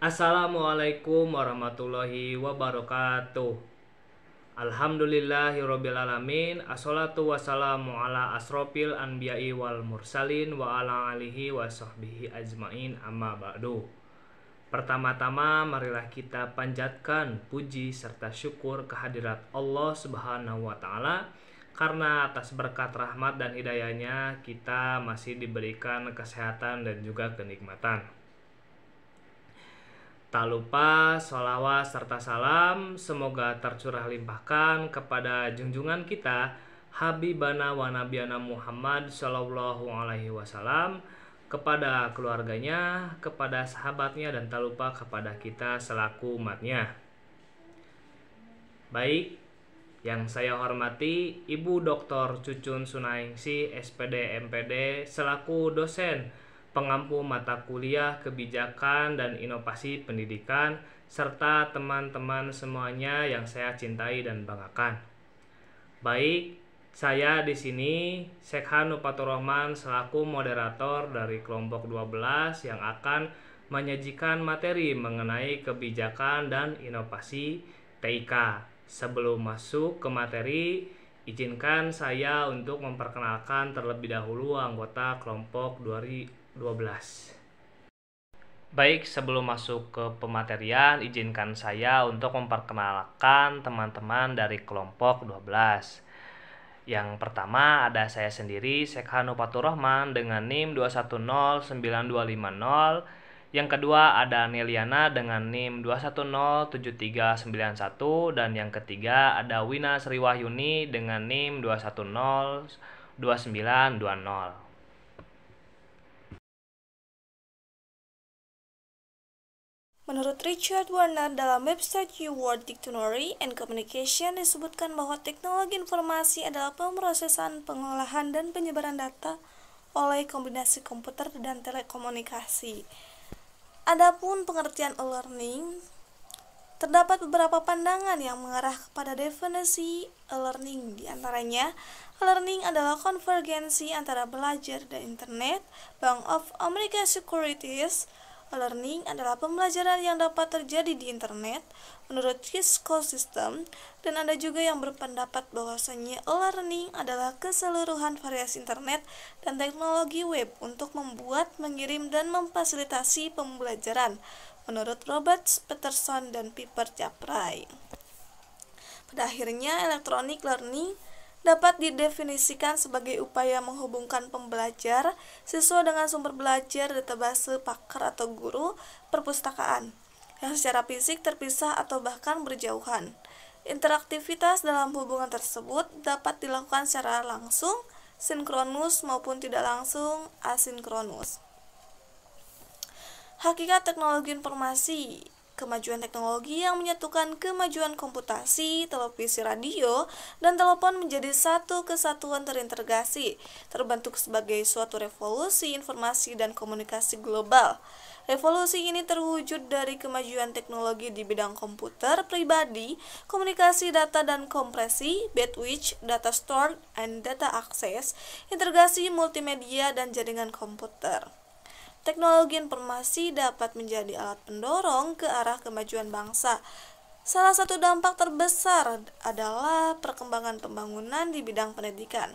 Assalamualaikum warahmatullahi wabarakatuh. Alhamdulillahirabbil alamin. Assalatu wassalamu ala asrofil anbiya'i wal mursalin wa ala alihi wa sahbihi ajmain, amma ba'du. Pertama-tama marilah kita panjatkan puji serta syukur kehadirat Allah Subhanahu wa taala, karena atas berkat rahmat dan hidayahnya kita masih diberikan kesehatan dan juga kenikmatan. Tak lupa sholawat serta salam semoga tercurah limpahkan kepada junjungan kita Habibana wa Nabiyana Muhammad Shallallahu Alaihi Wasallam, kepada keluarganya, kepada sahabatnya, dan tak lupa kepada kita selaku umatnya. Baik, yang saya hormati Ibu Dr. Cucun Sunaingsi, SPD MPD, selaku dosen pengampu mata kuliah Kebijakan dan Inovasi Pendidikan, serta teman-teman semuanya yang saya cintai dan banggakan. Baik, saya di sini Sekhan Nupatur Rahman selaku moderator dari kelompok 12 yang akan menyajikan materi mengenai kebijakan dan inovasi TIK. Sebelum masuk ke materi, izinkan saya untuk memperkenalkan terlebih dahulu anggota kelompok 12. Baik, sebelum masuk ke pematerian, izinkan saya untuk memperkenalkan teman-teman dari kelompok 12. Yang pertama ada saya sendiri, Sekhan Nupatur Rahman dengan NIM 2109250. Yang kedua ada Neliana dengan NIM 2107391. Dan yang ketiga ada Wina Sriwahyuni dengan NIM 2102920. Menurut Richard Warner dalam website New World Dictionary and Communication disebutkan bahwa teknologi informasi adalah pemrosesan, pengolahan, dan penyebaran data oleh kombinasi komputer dan telekomunikasi. Adapun pengertian e-learning, terdapat beberapa pandangan yang mengarah kepada definisi e-learning. Di antaranya, e-learning adalah konvergensi antara belajar dan internet. Bank of America Securities, e-learning adalah pembelajaran yang dapat terjadi di internet menurut Cisco System, dan ada juga yang berpendapat bahwasanya e-learning adalah keseluruhan variasi internet dan teknologi web untuk membuat, mengirim, dan memfasilitasi pembelajaran menurut Robert Peterson dan Piper Capray. Pada akhirnya, electronic learning dapat didefinisikan sebagai upaya menghubungkan pembelajar, siswa dengan sumber belajar, database, pakar atau guru, perpustakaan, yang secara fisik terpisah atau bahkan berjauhan. Interaktivitas dalam hubungan tersebut dapat dilakukan secara langsung, sinkronus, maupun tidak langsung, asinkronus. Hakikat teknologi informasi: kemajuan teknologi yang menyatukan kemajuan komputasi, televisi, radio, dan telepon menjadi satu kesatuan terintegrasi, terbentuk sebagai suatu revolusi informasi dan komunikasi global. Revolusi ini terwujud dari kemajuan teknologi di bidang komputer pribadi, komunikasi data dan kompresi, bandwidth, data store and data access, integrasi multimedia, dan jaringan komputer. Teknologi informasi dapat menjadi alat pendorong ke arah kemajuan bangsa. Salah satu dampak terbesar adalah perkembangan pembangunan di bidang pendidikan,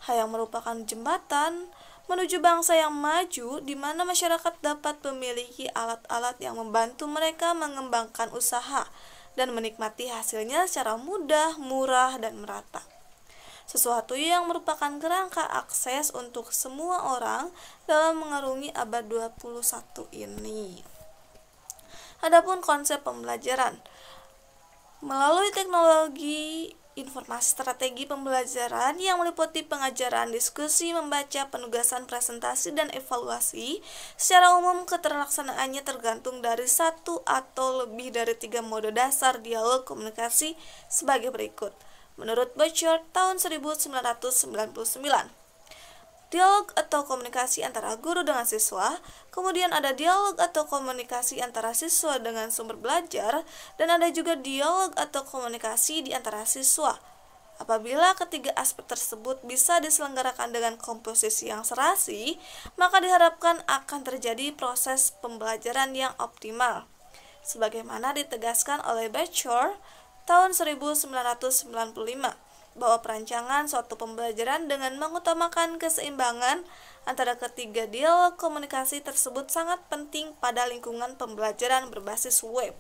hal yang merupakan jembatan menuju bangsa yang maju, di mana masyarakat dapat memiliki alat-alat yang membantu mereka mengembangkan usaha dan menikmati hasilnya secara mudah, murah, dan merata. Sesuatu yang merupakan kerangka akses untuk semua orang dalam mengarungi abad 21 ini. Adapun konsep pembelajaran, melalui teknologi informasi, strategi pembelajaran yang meliputi pengajaran, diskusi, membaca, penugasan, presentasi, dan evaluasi, secara umum keterlaksanaannya tergantung dari satu atau lebih dari 3 mode dasar dialog komunikasi sebagai berikut. Menurut Bouchard tahun 1999, dialog atau komunikasi antara guru dengan siswa, kemudian ada dialog atau komunikasi antara siswa dengan sumber belajar, dan ada juga dialog atau komunikasi di antara siswa. Apabila ketiga aspek tersebut bisa diselenggarakan dengan komposisi yang serasi, maka diharapkan akan terjadi proses pembelajaran yang optimal. sebagaimana ditegaskan oleh Bachelor tahun 1995 bahwa perancangan suatu pembelajaran dengan mengutamakan keseimbangan antara ketiga dialog komunikasi tersebut sangat penting pada lingkungan pembelajaran berbasis web.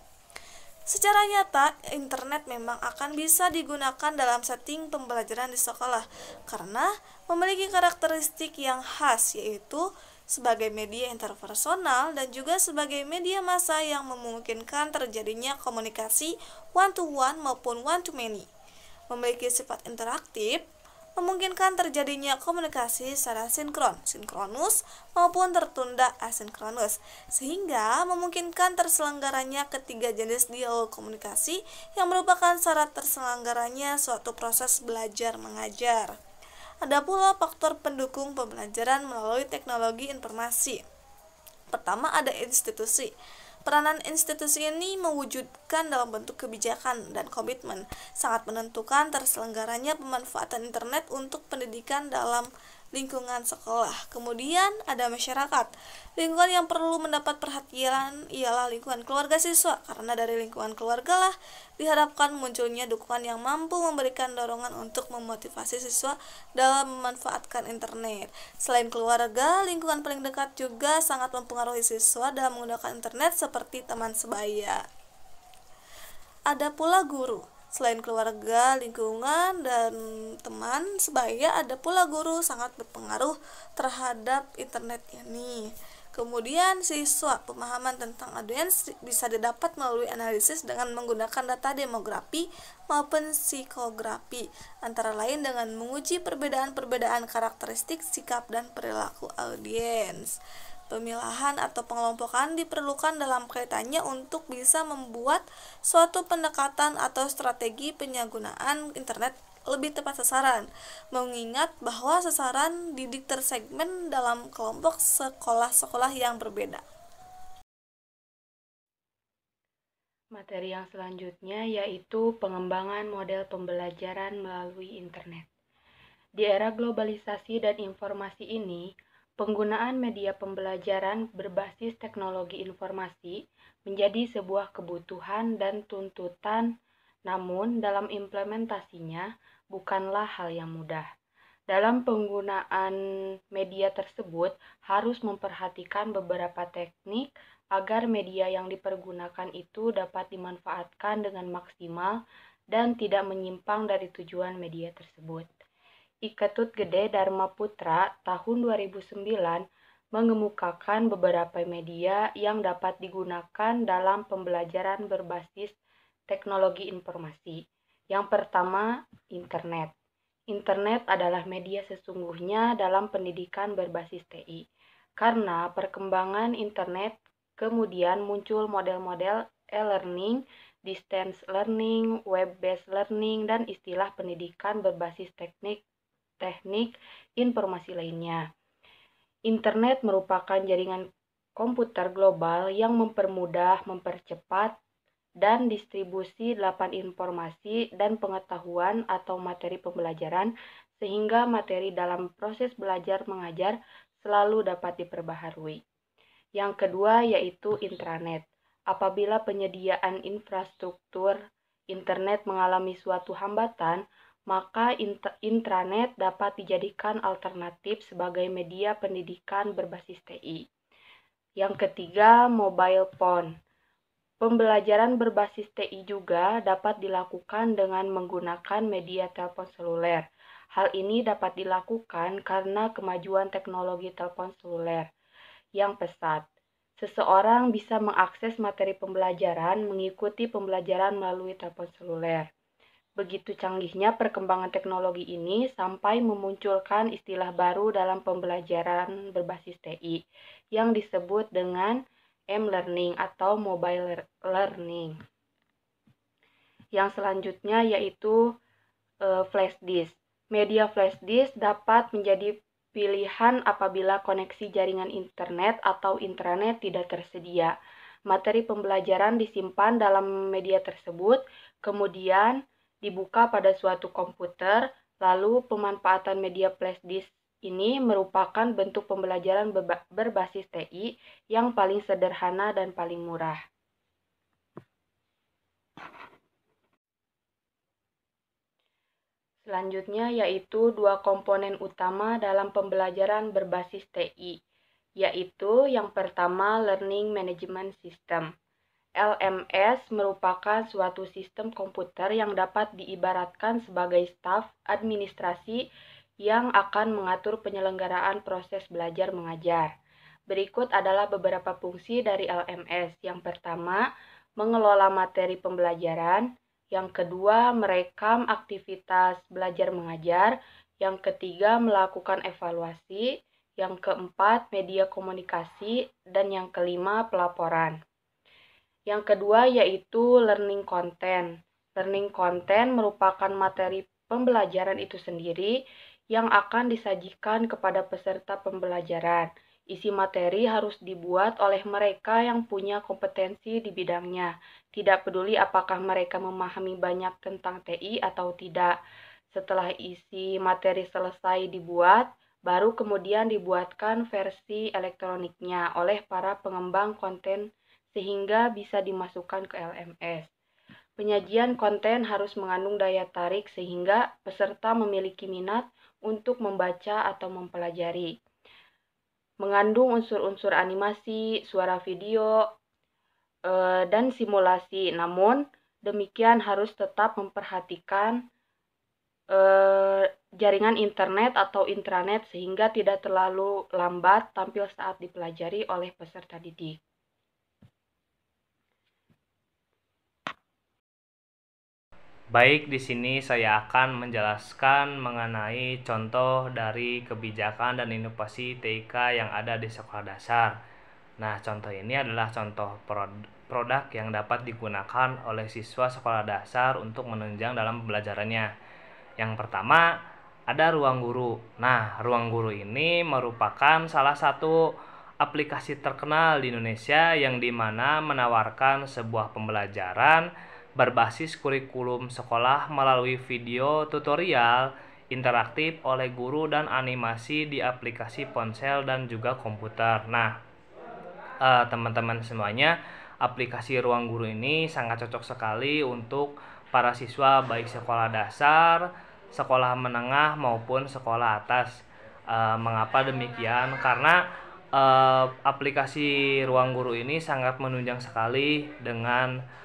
Secara nyata, internet memang akan bisa digunakan dalam setting pembelajaran di sekolah karena memiliki karakteristik yang khas, yaitu sebagai media interpersonal dan juga sebagai media massa yang memungkinkan terjadinya komunikasi one-to-one maupun one-to-many. Memiliki sifat interaktif, memungkinkan terjadinya komunikasi secara sinkronus maupun tertunda asinkronus, sehingga memungkinkan terselenggaranya ketiga jenis dialog komunikasi yang merupakan syarat terselenggaranya suatu proses belajar mengajar. Ada pula faktor pendukung pembelajaran melalui teknologi informasi. Pertama, ada institusi. Peranan institusi ini mewujudkan dalam bentuk kebijakan dan komitmen, sangat menentukan terselenggaranya pemanfaatan internet untuk pendidikan dalam lingkungan sekolah. Kemudian ada masyarakat. Lingkungan yang perlu mendapat perhatian ialah lingkungan keluarga siswa, karena dari lingkungan keluarga lah diharapkan munculnya dukungan yang mampu memberikan dorongan untuk memotivasi siswa dalam memanfaatkan internet. Selain keluarga, lingkungan paling dekat juga sangat mempengaruhi siswa dalam menggunakan internet seperti teman sebaya. Ada pula guru. Selain keluarga, lingkungan, dan teman sebaya, ada pula guru sangat berpengaruh terhadap internet ini. Kemudian siswa, pemahaman tentang audiens bisa didapat melalui analisis dengan menggunakan data demografi maupun psikografi, antara lain dengan menguji perbedaan-perbedaan karakteristik sikap dan perilaku audiens. Pemilahan atau pengelompokan diperlukan dalam kaitannya untuk bisa membuat suatu pendekatan atau strategi penyalahgunaan internet lebih tepat sasaran, mengingat bahwa sasaran didik tersegmen dalam kelompok sekolah-sekolah yang berbeda. Materi yang selanjutnya yaitu pengembangan model pembelajaran melalui internet. Di era globalisasi dan informasi ini, penggunaan media pembelajaran berbasis teknologi informasi menjadi sebuah kebutuhan dan tuntutan, namun dalam implementasinya bukanlah hal yang mudah. Dalam penggunaan media tersebut harus memperhatikan beberapa teknik agar media yang dipergunakan itu dapat dimanfaatkan dengan maksimal dan tidak menyimpang dari tujuan media tersebut. I Ketut Gede Dharma Putra tahun 2009 mengemukakan beberapa media yang dapat digunakan dalam pembelajaran berbasis teknologi informasi. Yang pertama, internet. Internet adalah media sesungguhnya dalam pendidikan berbasis TI. Karena perkembangan internet, kemudian muncul model-model e-learning, distance learning, web-based learning, dan istilah pendidikan berbasis teknik informasi lainnya. Internet merupakan jaringan komputer global yang mempermudah, mempercepat, dan distribusi delapan informasi dan pengetahuan atau materi pembelajaran sehingga materi dalam proses belajar mengajar selalu dapat diperbaharui. Yang kedua yaitu intranet. Apabila penyediaan infrastruktur internet mengalami suatu hambatan, maka intranet dapat dijadikan alternatif sebagai media pendidikan berbasis TI. Yang ketiga, mobile phone. Pembelajaran berbasis TI juga dapat dilakukan dengan menggunakan media telepon seluler. Hal ini dapat dilakukan karena kemajuan teknologi telepon seluler yang pesat. Seseorang bisa mengakses materi pembelajaran, mengikuti pembelajaran melalui telepon seluler. Begitu canggihnya perkembangan teknologi ini sampai memunculkan istilah baru dalam pembelajaran berbasis TI yang disebut dengan m-learning atau mobile learning. Yang selanjutnya yaitu flash disk. Media flash disk dapat menjadi pilihan apabila koneksi jaringan internet atau intranet tidak tersedia. Materi pembelajaran disimpan dalam media tersebut, kemudian dibuka pada suatu komputer, lalu pemanfaatan media flash disk ini merupakan bentuk pembelajaran berbasis TI yang paling sederhana dan paling murah. Selanjutnya yaitu dua komponen utama dalam pembelajaran berbasis TI, yaitu yang pertama Learning Management System. LMS merupakan suatu sistem komputer yang dapat diibaratkan sebagai staf administrasi yang akan mengatur penyelenggaraan proses belajar mengajar. Berikut adalah beberapa fungsi dari LMS. Yang pertama, mengelola materi pembelajaran. Yang kedua, merekam aktivitas belajar mengajar. Yang ketiga, melakukan evaluasi. Yang keempat, media komunikasi. Dan yang kelima, pelaporan. Yang kedua yaitu learning content. Learning content merupakan materi pembelajaran itu sendiri yang akan disajikan kepada peserta pembelajaran. Isi materi harus dibuat oleh mereka yang punya kompetensi di bidangnya. Tidak peduli apakah mereka memahami banyak tentang TI atau tidak. Setelah isi materi selesai dibuat, baru kemudian dibuatkan versi elektroniknya oleh para pengembang konten sehingga bisa dimasukkan ke LMS. Penyajian konten harus mengandung daya tarik sehingga peserta memiliki minat untuk membaca atau mempelajari. Mengandung unsur-unsur animasi, suara video, dan simulasi. Namun, demikian harus tetap memperhatikan jaringan internet atau intranet sehingga tidak terlalu lambat tampil saat dipelajari oleh peserta didik. Baik, di sini saya akan menjelaskan mengenai contoh dari kebijakan dan inovasi TIK yang ada di sekolah dasar. Nah, contoh ini adalah contoh produk yang dapat digunakan oleh siswa sekolah dasar untuk menunjang dalam pembelajarannya. Yang pertama, ada Ruang Guru. Nah, Ruang Guru ini merupakan salah satu aplikasi terkenal di Indonesia yang dimana menawarkan sebuah pembelajaran berbasis kurikulum sekolah melalui video tutorial interaktif oleh guru dan animasi di aplikasi ponsel dan juga komputer. Nah, teman-teman semuanya, aplikasi Ruang Guru ini sangat cocok sekali untuk para siswa baik sekolah dasar, sekolah menengah maupun sekolah atas. Mengapa demikian? Karena aplikasi Ruang Guru ini sangat menunjang sekali dengan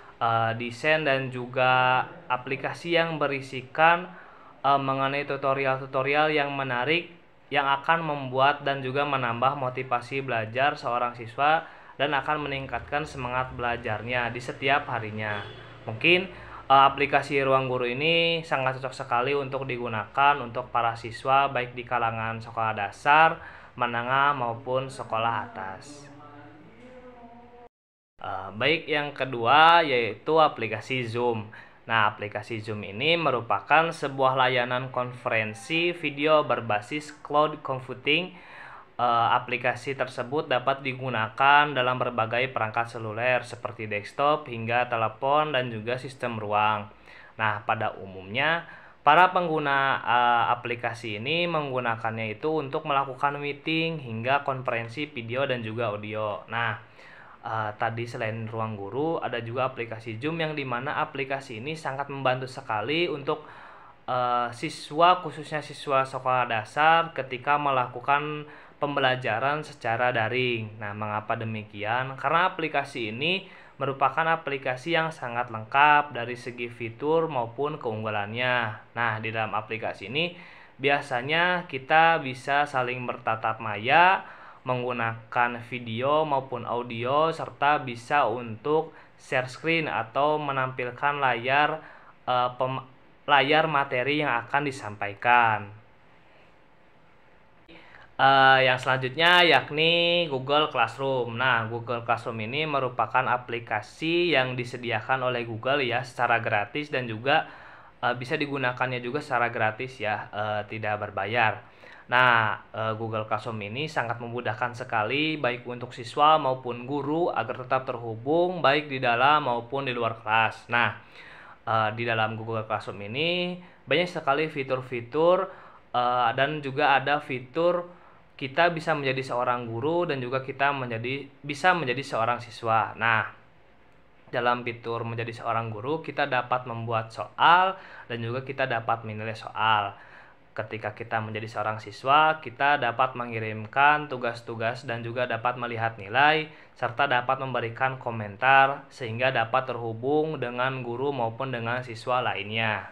desain dan juga aplikasi yang berisikan mengenai tutorial-tutorial yang menarik yang akan membuat dan juga menambah motivasi belajar seorang siswa dan akan meningkatkan semangat belajarnya di setiap harinya. Mungkin aplikasi Ruang Guru ini sangat cocok sekali untuk digunakan untuk para siswa baik di kalangan sekolah dasar, menengah maupun sekolah atas. Baik, yang kedua yaitu aplikasi Zoom. Nah, aplikasi Zoom ini merupakan sebuah layanan konferensi video berbasis cloud computing. Aplikasi tersebut dapat digunakan dalam berbagai perangkat seluler seperti desktop hingga telepon dan juga sistem ruang. Nah, pada umumnya para pengguna aplikasi ini menggunakannya itu untuk melakukan meeting hingga konferensi video dan juga audio. Nah, tadi selain Ruang Guru ada juga aplikasi Zoom yang dimana aplikasi ini sangat membantu sekali untuk siswa, khususnya siswa sekolah dasar ketika melakukan pembelajaran secara daring. Nah, mengapa demikian? Karena aplikasi ini merupakan aplikasi yang sangat lengkap dari segi fitur maupun keunggulannya. Nah, di dalam aplikasi ini biasanya kita bisa saling bertatap maya, menggunakan video maupun audio, serta bisa untuk share screen atau menampilkan layar materi yang akan disampaikan. Yang selanjutnya yakni Google Classroom. Nah, Google Classroom ini merupakan aplikasi yang disediakan oleh Google ya secara gratis dan juga bisa digunakannya juga secara gratis ya, tidak berbayar. Nah, Google Classroom ini sangat memudahkan sekali baik untuk siswa maupun guru agar tetap terhubung baik di dalam maupun di luar kelas. Nah, di dalam Google Classroom ini banyak sekali fitur-fitur dan juga ada fitur kita bisa menjadi seorang guru dan juga kita bisa menjadi seorang siswa. Nah, dalam fitur menjadi seorang guru, kita dapat membuat soal dan juga kita dapat menilai soal. Ketika kita menjadi seorang siswa, kita dapat mengirimkan tugas-tugas dan juga dapat melihat nilai, serta dapat memberikan komentar sehingga dapat terhubung dengan guru maupun dengan siswa lainnya.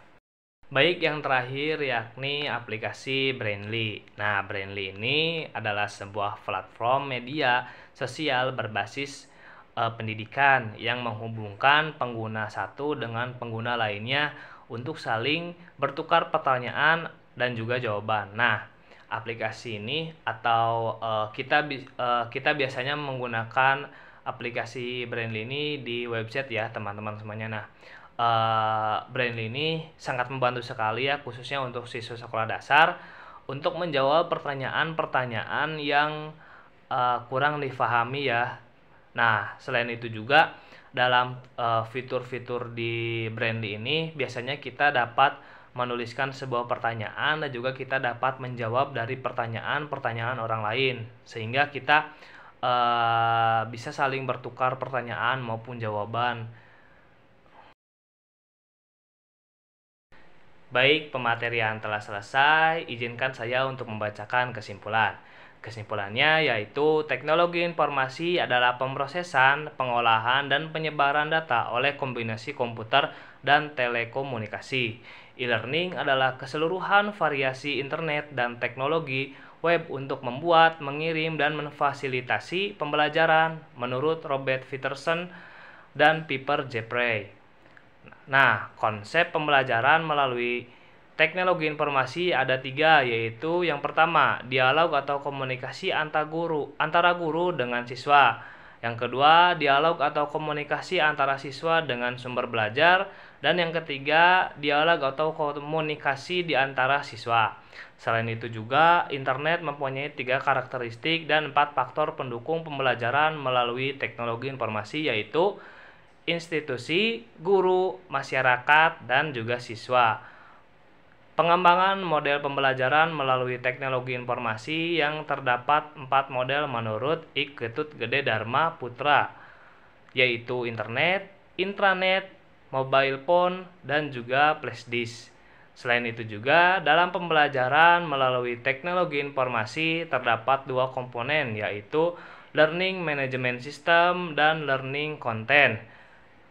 Baik, yang terakhir yakni aplikasi Brainly. Nah, Brainly ini adalah sebuah platform media sosial berbasis pendidikan yang menghubungkan pengguna satu dengan pengguna lainnya untuk saling bertukar pertanyaan dan juga jawaban. Nah, aplikasi ini atau kita biasanya menggunakan aplikasi Brainly ini di website ya, teman-teman semuanya. Nah, Brainly ini sangat membantu sekali ya, khususnya untuk siswa sekolah dasar untuk menjawab pertanyaan-pertanyaan yang kurang difahami ya. Nah, selain itu juga dalam fitur-fitur di Brainly ini biasanya kita dapat menuliskan sebuah pertanyaan dan juga kita dapat menjawab dari pertanyaan-pertanyaan orang lain, sehingga kita bisa saling bertukar pertanyaan maupun jawaban. Baik, pematerian telah selesai. Izinkan saya untuk membacakan kesimpulan. Kesimpulannya yaitu teknologi informasi adalah pemrosesan, pengolahan, dan penyebaran data oleh kombinasi komputer dan telekomunikasi. E-learning adalah keseluruhan variasi internet dan teknologi web untuk membuat, mengirim, dan memfasilitasi pembelajaran menurut Robert Peterson dan Piper Jaffray. Nah, konsep pembelajaran melalui teknologi informasi ada 3, yaitu yang pertama, dialog atau komunikasi antara guru dengan siswa. Yang kedua, dialog atau komunikasi antara siswa dengan sumber belajar. Dan yang ketiga, dialog atau komunikasi di antara siswa. Selain itu juga, internet mempunyai 3 karakteristik dan 4 faktor pendukung pembelajaran melalui teknologi informasi, yaitu institusi, guru, masyarakat, dan juga siswa. Pengembangan model pembelajaran melalui teknologi informasi yang terdapat 4 model menurut Ik Ketut Gede Dharma Putra, yaitu internet, intranet, mobile phone, dan juga flash disk. Selain itu juga dalam pembelajaran melalui teknologi informasi terdapat 2 komponen, yaitu learning management system dan learning content.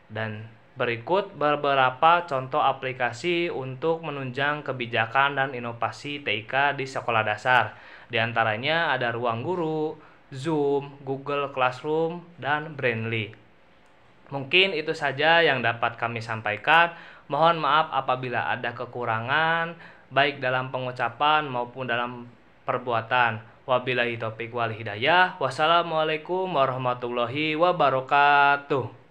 Dan berikut beberapa contoh aplikasi untuk menunjang kebijakan dan inovasi TIK di sekolah dasar. Di antaranya ada Ruang Guru, Zoom, Google Classroom, dan Brainly. Mungkin itu saja yang dapat kami sampaikan. Mohon maaf apabila ada kekurangan, baik dalam pengucapan maupun dalam perbuatan. Wabillahi taufiq wal hidayah. Wassalamualaikum warahmatullahi wabarakatuh.